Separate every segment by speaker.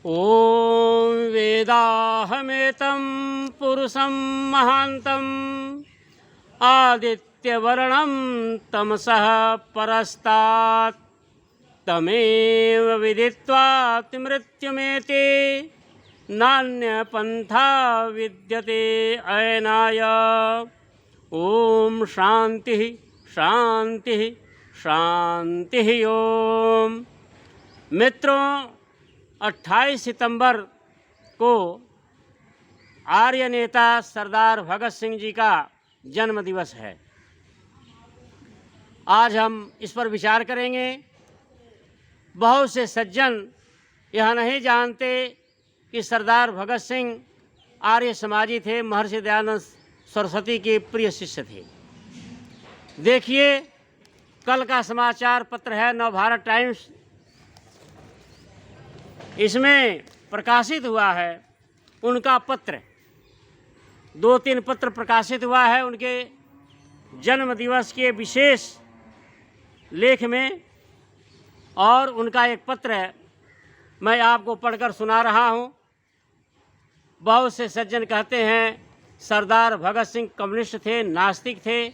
Speaker 1: ॐ वेदाहमेतं पुरुषं महान्तम् आदित्यवर्णं तमसः परस्तात् तमेव विदित्वा मृत्युमेते नान्यपन्था विद्यते अयनाय। ॐ शान्तिः शान्तिः शान्तिः। ओम मित्रों, 28 सितंबर को आर्य नेता सरदार भगत सिंह जी का जन्म दिवस है। आज हम इस पर विचार करेंगे। बहुत से सज्जन यह नहीं जानते कि सरदार भगत सिंह आर्य समाजी थे, महर्षि दयानंद सरस्वती के प्रिय शिष्य थे। देखिए, कल का समाचार पत्र है नवभारत टाइम्स, इसमें प्रकाशित हुआ है उनका पत्र। 2-3 पत्र प्रकाशित हुआ है उनके जन्म दिवस के विशेष लेख में, और उनका एक पत्र है, मैं आपको पढ़कर सुना रहा हूँ। बहुत से सज्जन कहते हैं सरदार भगत सिंह कम्युनिस्ट थे, नास्तिक थे,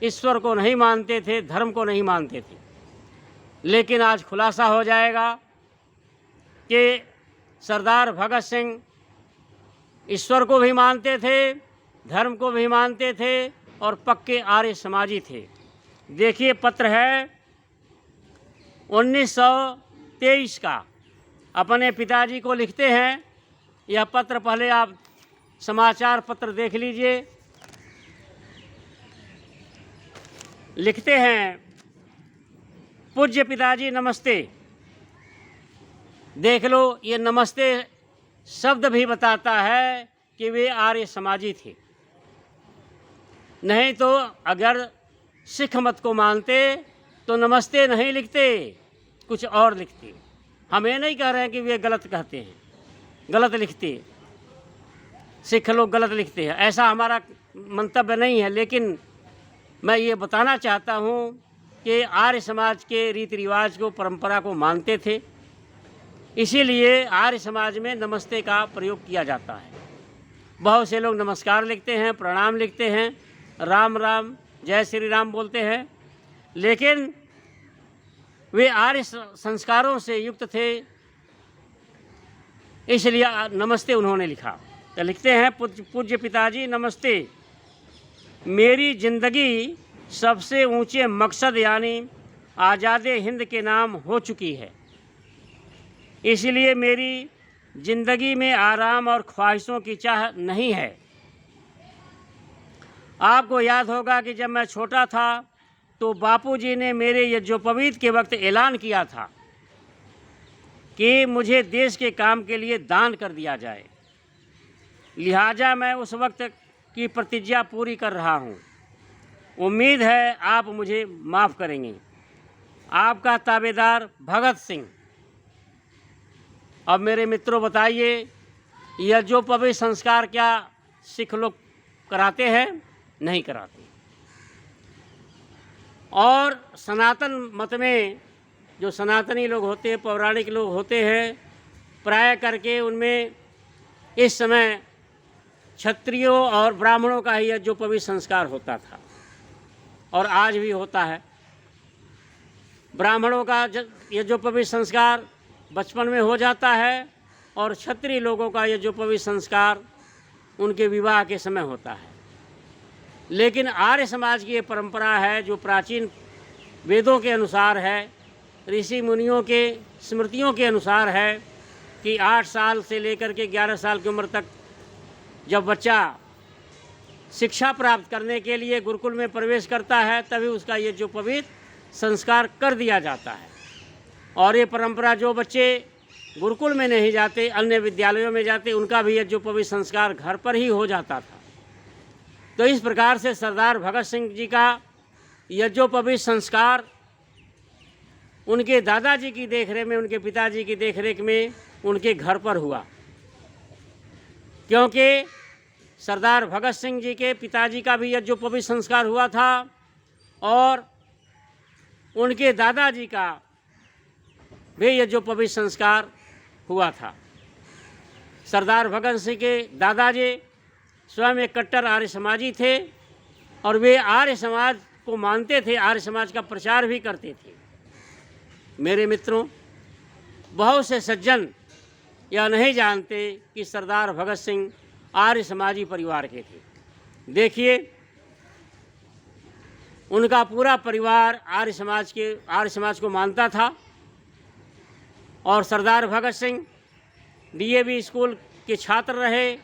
Speaker 1: ईश्वर को नहीं मानते थे, धर्म को नहीं मानते थे। लेकिन आज खुलासा हो जाएगा कि सरदार भगत सिंह ईश्वर को भी मानते थे, धर्म को भी मानते थे और पक्के आर्य समाजी थे। देखिए, पत्र है 1923 का, अपने पिताजी को लिखते हैं। यह पत्र पहले आप समाचार पत्र देख लीजिए। लिखते हैं, पूज्य पिताजी नमस्ते। देख लो, ये नमस्ते शब्द भी बताता है कि वे आर्य समाजी थे। नहीं तो अगर सिख मत को मानते तो नमस्ते नहीं लिखते, कुछ और लिखते। हम ये नहीं कह रहे हैं कि वे गलत कहते हैं, गलत लिखते, सिख लोग गलत लिखते हैं, ऐसा हमारा मंतव्य नहीं है। लेकिन मैं ये बताना चाहता हूँ कि आर्य समाज के रीति रिवाज को, परंपरा को मानते थे, इसीलिए आर्य समाज में नमस्ते का प्रयोग किया जाता है। बहुत से लोग नमस्कार लिखते हैं, प्रणाम लिखते हैं, राम राम, जय श्री राम बोलते हैं, लेकिन वे आर्य संस्कारों से युक्त थे, इसलिए नमस्ते उन्होंने लिखा। तो लिखते हैं, पूज्य पिताजी नमस्ते। मेरी ज़िंदगी सबसे ऊंचे मकसद यानी आज़ादे हिंद के नाम हो चुकी है। इसलिए मेरी ज़िंदगी में आराम और ख्वाहिशों की चाह नहीं है। आपको याद होगा कि जब मैं छोटा था तो बापूजी ने मेरे यज्ञोपवीत के वक्त ऐलान किया था कि मुझे देश के काम के लिए दान कर दिया जाए। लिहाजा मैं उस वक्त की प्रतिज्ञा पूरी कर रहा हूँ। उम्मीद है आप मुझे माफ़ करेंगे। आपका ताबेदार भगत सिंह। अब मेरे मित्रों बताइए, यज्ञोपवीत संस्कार क्या सिख लोग कराते हैं? नहीं कराते। और सनातन मत में जो सनातनी लोग होते हैं, पौराणिक लोग होते हैं, प्राय करके उनमें इस समय क्षत्रियों और ब्राह्मणों का ही यज्ञोपवीत संस्कार होता था और आज भी होता है। ब्राह्मणों का यज्ञोपवीत संस्कार बचपन में हो जाता है और क्षत्रिय लोगों का यज्ञोपवीत संस्कार उनके विवाह के समय होता है। लेकिन आर्य समाज की ये परंपरा है जो प्राचीन वेदों के अनुसार है, ऋषि मुनियों के स्मृतियों के अनुसार है कि 8 साल से लेकर के 11 साल की उम्र तक जब बच्चा शिक्षा प्राप्त करने के लिए गुरुकुल में प्रवेश करता है तभी उसका यज्ञोपवीत संस्कार कर दिया जाता है। और ये परंपरा जो बच्चे गुरुकुल में नहीं जाते, अन्य विद्यालयों में जाते, उनका भी यज्ञोपवीत संस्कार घर पर ही हो जाता था। तो इस प्रकार से सरदार भगत सिंह जी का यज्ञोपवीत संस्कार उनके दादाजी की देखरेख में, उनके पिताजी की देखरेख में उनके घर पर हुआ, क्योंकि सरदार भगत सिंह जी के पिताजी का भी यज्ञोपवीत संस्कार हुआ था और उनके दादाजी का भी यज्ञोपवीत संस्कार हुआ था। सरदार भगत सिंह के दादाजी स्वयं एक कट्टर आर्य समाजी थे और वे आर्य समाज को मानते थे, आर्य समाज का प्रचार भी करते थे। मेरे मित्रों, बहुत से सज्जन यह नहीं जानते कि सरदार भगत सिंह आर्य समाजी परिवार के थे। देखिए, उनका पूरा परिवार आर्य समाज को मानता था और सरदार भगत सिंह डीएवी स्कूल के छात्र रहे,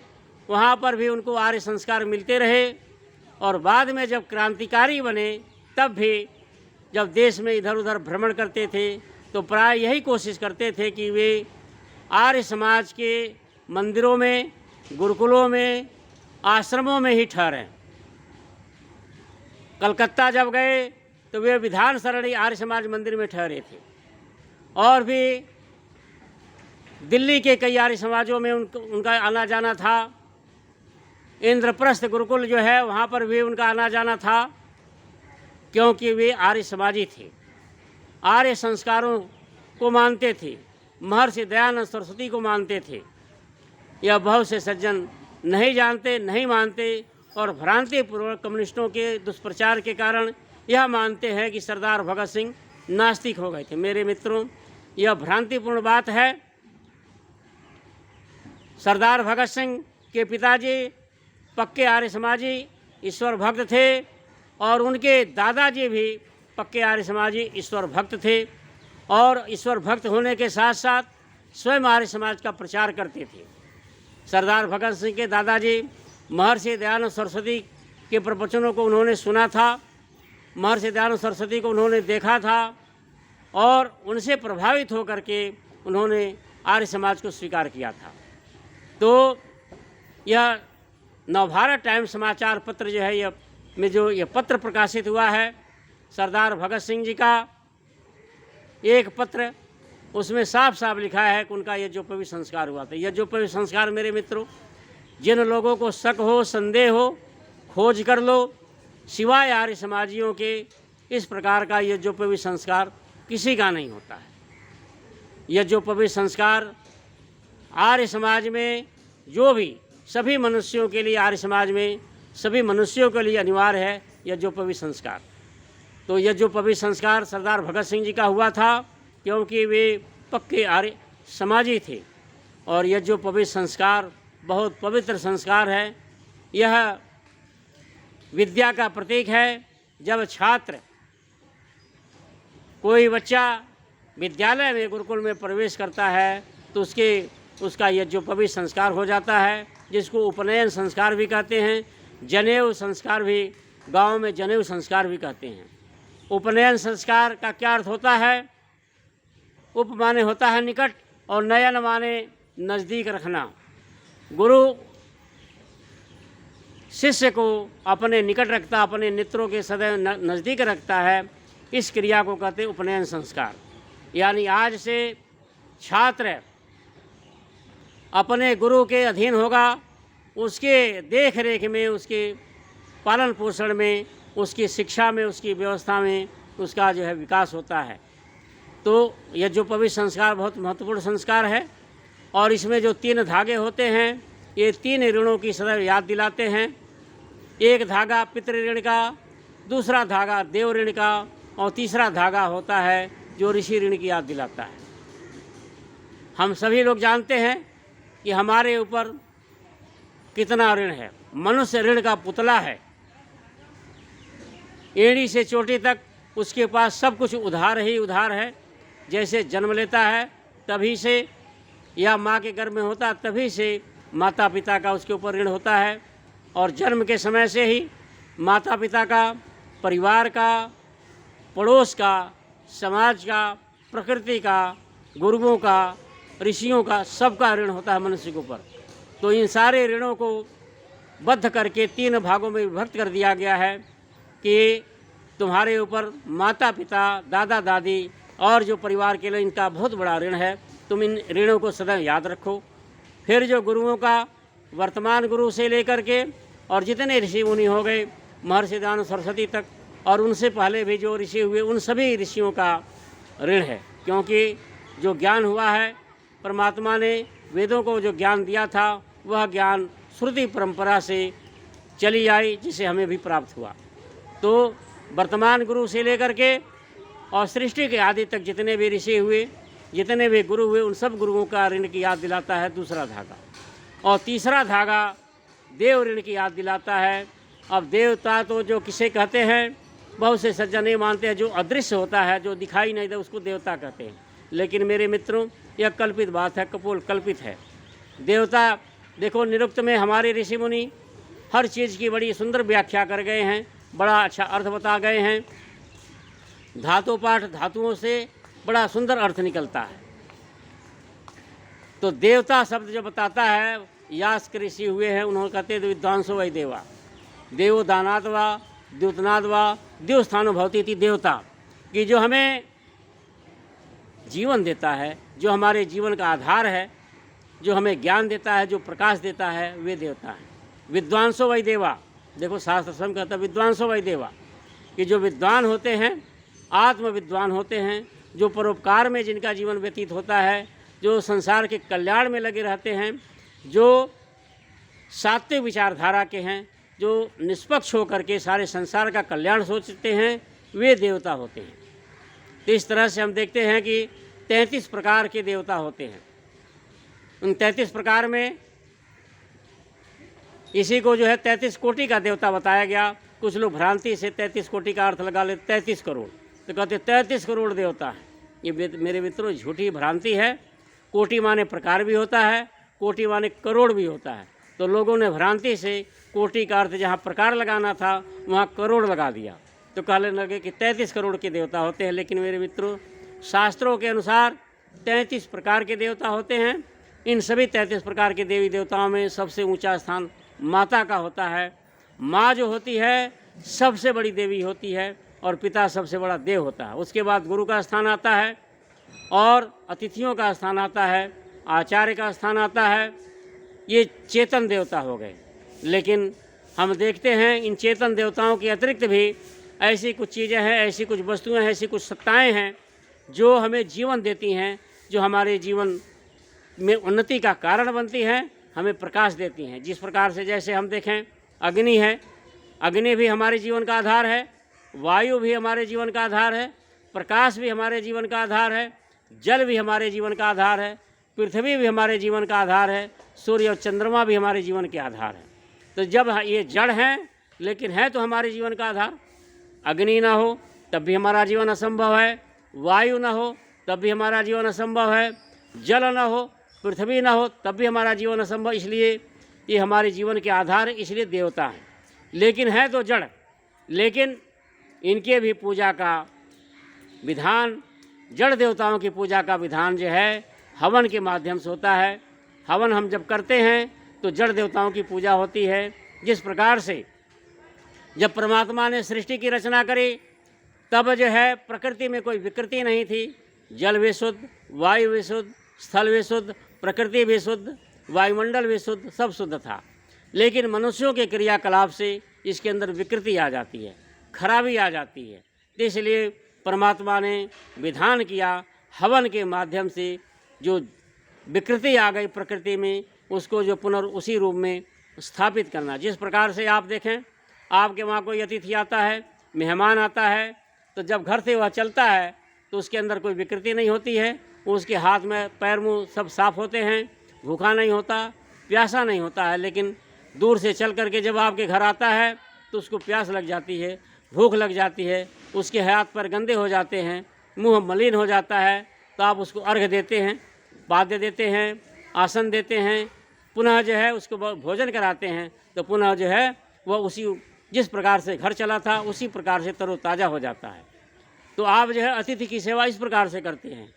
Speaker 1: वहाँ पर भी उनको आर्य संस्कार मिलते रहे। और बाद में जब क्रांतिकारी बने तब भी जब देश में इधर उधर भ्रमण करते थे तो प्राय यही कोशिश करते थे कि वे आर्य समाज के मंदिरों में, गुरुकुलों में, आश्रमों में ही ठहरें। कलकत्ता जब गए तो वे विधान सरणी आर्य समाज मंदिर में ठहरे थे और भी दिल्ली के कई आर्य समाजों में उनका आना जाना था। इंद्रप्रस्थ गुरुकुल जो है वहाँ पर भी उनका आना जाना था, क्योंकि वे आर्य समाजी थे, आर्य संस्कारों को मानते थे, महर्षि दयानंद सरस्वती को मानते थे। यह बहुत से सज्जन नहीं जानते, नहीं मानते और भ्रांतिपूर्वक कम्युनिस्टों के दुष्प्रचार के कारण यह मानते हैं कि सरदार भगत सिंह नास्तिक हो गए थे। मेरे मित्रों, यह भ्रांतिपूर्ण बात है। सरदार भगत सिंह के पिताजी पक्के आर्य समाजी ईश्वर भक्त थे और उनके दादाजी भी पक्के आर्य समाजी ईश्वर भक्त थे और ईश्वर भक्त होने के साथ साथ स्वयं आर्य समाज का प्रचार करते थे। सरदार भगत सिंह के दादाजी महर्षि दयानंद सरस्वती के प्रवचनों को उन्होंने सुना था, महर्षि दयानंद सरस्वती को उन्होंने देखा था और उनसे प्रभावित होकर के उन्होंने आर्य समाज को स्वीकार किया था। तो यह नवभारत टाइम्स समाचार पत्र जो है यह पत्र प्रकाशित हुआ है, सरदार भगत सिंह जी का एक पत्र, उसमें साफ साफ लिखा है कि उनका यज्ञोपवीत संस्कार हुआ था। यज्ञोपवीत संस्कार मेरे मित्रों, जिन लोगों को शक हो, संदेह हो, खोज कर लो। सिवाय आर्य समाजियों के इस प्रकार का यज्ञोपवीत संस्कार किसी का नहीं होता है। यज्ञोपवीत संस्कार आर्य समाज में जो भी सभी मनुष्यों के लिए, आर्य समाज में सभी मनुष्यों के लिए अनिवार्य है यज्ञोपवीत संस्कार। तो यज्ञोपवीत संस्कार सरदार भगत सिंह जी का हुआ था क्योंकि वे पक्के आर्य समाजी थे और यज्ञोपवीत संस्कार बहुत पवित्र संस्कार है। यह विद्या का प्रतीक है। जब छात्र, कोई बच्चा विद्यालय में, गुरुकुल में प्रवेश करता है तो उसका यज्ञोपवीत संस्कार हो जाता है, जिसको उपनयन संस्कार भी कहते हैं, जनेऊ संस्कार भी, गांव में जनेऊ संस्कार भी कहते हैं। उपनयन संस्कार का क्या अर्थ होता है? उप माने होता है निकट और नयन माने नज़दीक रखना। गुरु शिष्य को अपने निकट रखता, अपने नेत्रों के सदैव नज़दीक रखता है। इस क्रिया को कहते हैं उपनयन संस्कार। यानी आज से छात्र अपने गुरु के अधीन होगा, उसके देख रेख में, उसके पालन पोषण में, उसकी शिक्षा में, उसकी व्यवस्था में उसका जो है विकास होता है। तो यज्ञोपवीत संस्कार बहुत महत्वपूर्ण संस्कार है और इसमें जो 3 धागे होते हैं, ये 3 ऋणों की सदैव याद दिलाते हैं। एक धागा पितृ ऋण का, दूसरा धागा देव ऋण का और तीसरा धागा होता है जो ऋषि ऋण की याद दिलाता है। हम सभी लोग जानते हैं कि हमारे ऊपर कितना ऋण है। मनुष्य ऋण का पुतला है। एड़ी से चोटी तक उसके पास सब कुछ उधार ही उधार है। जैसे जन्म लेता है तभी से, या माँ के गर्भ में होता तभी से माता पिता का उसके ऊपर ऋण होता है और जन्म के समय से ही माता पिता का, परिवार का, पड़ोस का, समाज का, प्रकृति का, गुरुओं का, ऋषियों का, सबका ऋण होता है मनुष्य के ऊपर। तो इन सारे ऋणों को बद्ध करके 3 भागों में विभक्त कर दिया गया है कि तुम्हारे ऊपर माता पिता, दादा दादी और जो परिवार के लिए इनका बहुत बड़ा ऋण है। तुम इन ऋणों को सदैव याद रखो। फिर जो गुरुओं का, वर्तमान गुरु से लेकर के और जितने ऋषि मुनि हो गए महर्षि दयानंद सरस्वती तक और उनसे पहले भी जो ऋषि हुए, उन सभी ऋषियों का ऋण है। क्योंकि जो ज्ञान हुआ है परमात्मा ने वेदों को जो ज्ञान दिया था वह ज्ञान श्रुति परंपरा से चली आई, जिसे हमें भी प्राप्त हुआ। तो वर्तमान गुरु से लेकर के और सृष्टि के आदि तक जितने भी ऋषि हुए, जितने भी गुरु हुए, उन सब गुरुओं का ऋण की याद दिलाता है दूसरा धागा। और तीसरा धागा देव ऋण की याद दिलाता है। अब देवता तो जो किसे कहते हैं, बहुत से सज्जन नहीं मानते हैं, जो अदृश्य होता है, जो दिखाई नहीं दे, उसको देवता कहते हैं। लेकिन मेरे मित्रों, यह कल्पित बात है, कपोल कल्पित है। देवता देखो, निरुक्त में हमारे ऋषि मुनि हर चीज़ की बड़ी सुंदर व्याख्या कर गए हैं, बड़ा अच्छा अर्थ बता गए हैं। धातु पाठ धातुओं से बड़ा सुंदर अर्थ निकलता है। तो देवता शब्द जो बताता है, यास्क ऋषि हुए हैं, उन्होंने कहते हैं विद्वांसो वै देवा, देवो दानाद वा द्योतनाद वा देव स्थानो भवती थी। देवता कि जो हमें जीवन देता है, जो हमारे जीवन का आधार है, जो हमें ज्ञान देता है, जो प्रकाश देता है, वे देवता हैं। विद्वांसो वै देवा, देखो शास्त्र स्वयं कहता है विद्वांसो वै देवा, कि जो विद्वान होते हैं, आत्मविद्वान होते हैं, जो परोपकार में जिनका जीवन व्यतीत होता है, जो संसार के कल्याण में लगे रहते हैं, जो सात्विक विचारधारा के हैं, जो निष्पक्ष होकर के सारे संसार का कल्याण सोचते हैं, वे देवता होते हैं। तो इस तरह से हम देखते हैं कि 33 प्रकार के देवता होते हैं। उन 33 प्रकार में इसी को जो है 33 कोटि का देवता बताया गया। कुछ लोग भ्रांति से 33 कोटि का अर्थ लगा लेते, 33 करोड़, तो कहते 33 करोड़ देवता है। ये मेरे मित्रों झूठी भ्रांति है। कोटि माने प्रकार भी होता है, कोटि माने करोड़ भी होता है। तो लोगों ने भ्रांति से कोटि का अर्थ जहाँ प्रकार लगाना था वहाँ करोड़ लगा दिया, तो कहने लगे कि 33 करोड़ के देवता होते हैं। लेकिन मेरे मित्रों, शास्त्रों के अनुसार 33 प्रकार के देवता होते हैं। इन सभी 33 प्रकार के देवी देवताओं में सबसे ऊंचा स्थान माता का होता है। माँ जो होती है सबसे बड़ी देवी होती है, और पिता सबसे बड़ा देव होता है। उसके बाद गुरु का स्थान आता है, और अतिथियों का स्थान आता है, आचार्य का स्थान आता है। ये चेतन देवता हो गए। लेकिन हम देखते हैं इन चेतन देवताओं के अतिरिक्त भी ऐसी कुछ चीज़ें हैं, ऐसी कुछ वस्तुएं हैं, ऐसी कुछ सत्ताएं हैं जो हमें जीवन देती हैं, जो हमारे जीवन में उन्नति का कारण बनती हैं, हमें प्रकाश देती हैं। जिस प्रकार से जैसे हम देखें, अग्नि है, अग्नि भी हमारे जीवन का आधार है, वायु भी हमारे जीवन का आधार है, प्रकाश भी हमारे जीवन का आधार है, जल भी हमारे जीवन का आधार है, पृथ्वी भी हमारे जीवन का आधार है, सूर्य और चंद्रमा भी हमारे जीवन के आधार है। तो जब ये जड़ हैं, लेकिन है तो हमारे जीवन का आधार। अग्नि ना हो तब भी हमारा जीवन असंभव है, वायु ना हो तब भी हमारा जीवन असंभव है, जल ना हो, पृथ्वी ना हो तब भी हमारा जीवन असंभव। इसलिए ये हमारे जीवन के आधार है, इसलिए देवता हैं। लेकिन है तो जड़, लेकिन इनके भी पूजा का विधान, जड़ देवताओं की पूजा का विधान जो है हवन के माध्यम से होता है। हवन हम जब करते हैं तो जड़ देवताओं की पूजा होती है। जिस प्रकार से जब परमात्मा ने सृष्टि की रचना करी तब जो है प्रकृति में कोई विकृति नहीं थी। जल भी शुद्ध, वायु भी शुद्ध, स्थल भी शुद्ध, प्रकृति भी शुद्ध, वायुमंडल भी शुद्ध, सब शुद्ध था। लेकिन मनुष्यों के क्रियाकलाप से इसके अंदर विकृति आ जाती है, खराबी आ जाती है। इसलिए परमात्मा ने विधान किया हवन के माध्यम से जो विकृति आ गई प्रकृति में, उसको जो उसी रूप में स्थापित करना। जिस प्रकार से आप देखें, आपके वहाँ कोई अतिथि आता है, मेहमान आता है, तो जब घर से वह चलता है तो उसके अंदर कोई विकृति नहीं होती है। उसके हाथ में पैर मुँह सब साफ होते हैं, भूखा नहीं होता, प्यासा नहीं होता है। लेकिन दूर से चल करके जब आपके घर आता है तो उसको प्यास लग जाती है, भूख लग जाती है, उसके हाथ पैर गंदे हो जाते हैं, मुंह मलिन हो जाता है, तो आप उसको अर्घ देते हैं, पाद्य देते हैं, आसन देते हैं, पुनः जो है उसको भोजन कराते हैं। तो पुनः जो है वह उसी जिस प्रकार से घर चला था उसी प्रकार से तरोताज़ा हो जाता है। तो आप जो है अतिथि की सेवा इस प्रकार से करते हैं।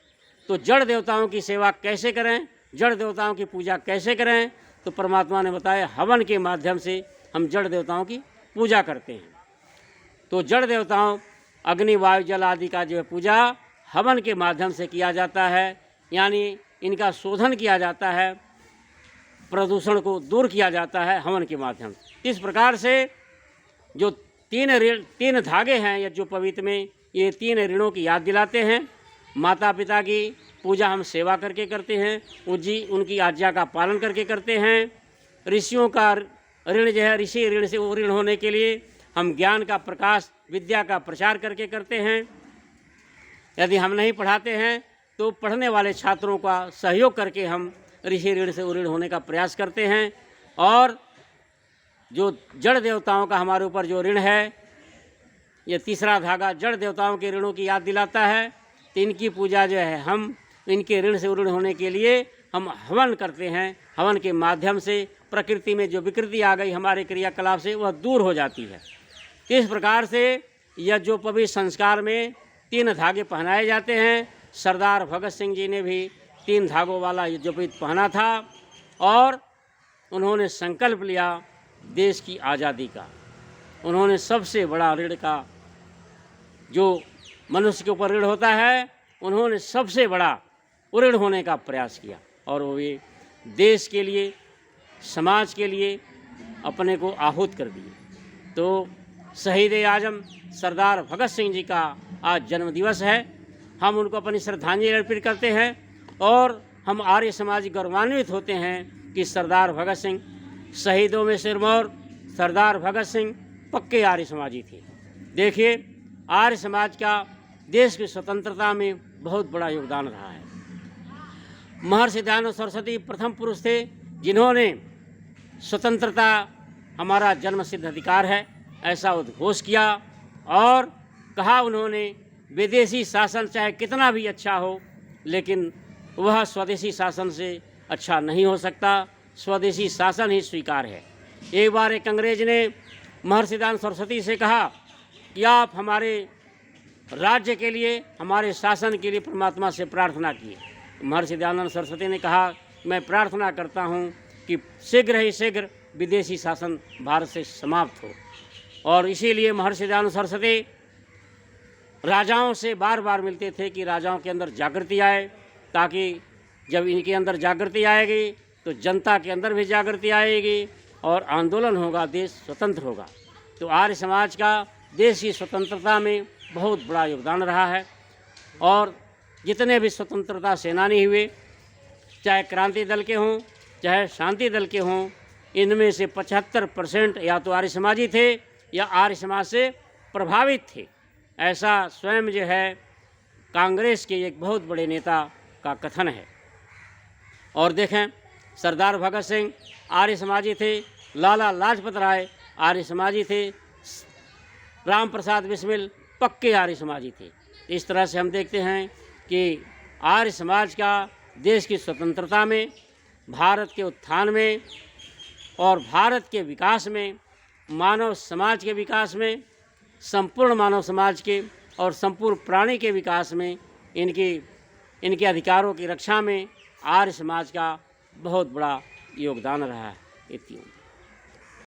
Speaker 1: तो जड़ देवताओं की सेवा कैसे करें, जड़ देवताओं की पूजा कैसे करें, तो परमात्मा ने बताया हवन के माध्यम से हम जड़ देवताओं की पूजा करते हैं। तो जड़ देवताओं अग्नि वायु जल आदि का जो है पूजा हवन के माध्यम से किया जाता है, यानी इनका शोधन किया जाता है, प्रदूषण को दूर किया जाता है हवन के माध्यम से। इस प्रकार से जो तीन धागे हैं यज्ञोपवीत में, ये 3 ऋणों की याद दिलाते हैं। माता पिता की पूजा हम सेवा करके करते हैं, उनकी आज्ञा का पालन करके करते हैं। ऋषियों का ऋण जो है, ऋषि ऋण से ऋण होने के लिए हम ज्ञान का प्रकाश, विद्या का प्रचार करके करते हैं। यदि हम नहीं पढ़ाते हैं तो पढ़ने वाले छात्रों का सहयोग करके हम ऋषि ऋण से ऋण होने का प्रयास करते हैं। और जो जड़ देवताओं का हमारे ऊपर जो ऋण है, ये तीसरा धागा जड़ देवताओं के ऋणों की याद दिलाता है। तो इनकी पूजा जो है, हम इनके ऋण से ऋण होने के लिए हम हवन करते हैं। हवन के माध्यम से प्रकृति में जो विकृति आ गई हमारे क्रियाकलाप से, वह दूर हो जाती है। इस प्रकार से यज्ञोपवीत संस्कार में 3 धागे पहनाए जाते हैं। सरदार भगत सिंह जी ने भी 3 धागों वाला यज्ञोपवीत पहना था और उन्होंने संकल्प लिया देश की आज़ादी का। उन्होंने सबसे बड़ा ऋण का, जो मनुष्य के ऊपर ऋण होता है, उन्होंने सबसे बड़ा ऋण होने का प्रयास किया और वो ये देश के लिए, समाज के लिए अपने को आहूत कर दिए। तो शहीद आजम सरदार भगत सिंह जी का आज जन्म दिवस है। हम उनको अपनी श्रद्धांजलि अर्पित करते हैं और हम आर्य समाज गौरवान्वित होते हैं कि सरदार भगत सिंह शहीदों में सिरमौर, सरदार भगत सिंह पक्के आर्य समाजी थे। देखिए, आर्य समाज का देश की स्वतंत्रता में बहुत बड़ा योगदान रहा है। महर्षि दयानंद सरस्वती प्रथम पुरुष थे जिन्होंने स्वतंत्रता हमारा जन्म सिद्ध अधिकार है ऐसा उद्घोष किया और कहा उन्होंने, विदेशी शासन चाहे कितना भी अच्छा हो, लेकिन वह स्वदेशी शासन से अच्छा नहीं हो सकता। स्वदेशी शासन ही स्वीकार है। एक बार एक अंग्रेज ने महर्षि दयानंद सरस्वती से कहा कि आप हमारे राज्य के लिए, हमारे शासन के लिए परमात्मा से प्रार्थना किए। महर्षि दयानंद सरस्वती ने कहा, मैं प्रार्थना करता हूँ कि शीघ्र ही शीघ्र विदेशी शासन भारत से समाप्त हो। और इसीलिए महर्षि दयानंद सरस्वती राजाओं से बार बार मिलते थे कि राजाओं के अंदर जागृति आए, ताकि जब इनके अंदर जागृति आएगी तो जनता के अंदर भी जागृति आएगी और आंदोलन होगा, देश स्वतंत्र होगा। तो आर्य समाज का देश की स्वतंत्रता में बहुत बड़ा योगदान रहा है। और जितने भी स्वतंत्रता सेनानी हुए, चाहे क्रांति दल के हों, चाहे शांति दल के हों, इनमें से 75% या तो आर्य समाजी थे या आर्य समाज से प्रभावित थे। ऐसा स्वयं जो है कांग्रेस के एक बहुत बड़े नेता का कथन है। और देखें, सरदार भगत सिंह आर्य समाजी थे, लाला लाजपत राय आर्य समाजी थे, राम प्रसाद बिस्मिल पक्के आर्य समाजी थे। इस तरह से हम देखते हैं कि आर्य समाज का देश की स्वतंत्रता में, भारत के उत्थान में और भारत के विकास में, मानव समाज के विकास में, संपूर्ण मानव समाज के और संपूर्ण प्राणी के विकास में, इनके अधिकारों की रक्षा में आर्य समाज का बहुत बड़ा योगदान रहा है। इतना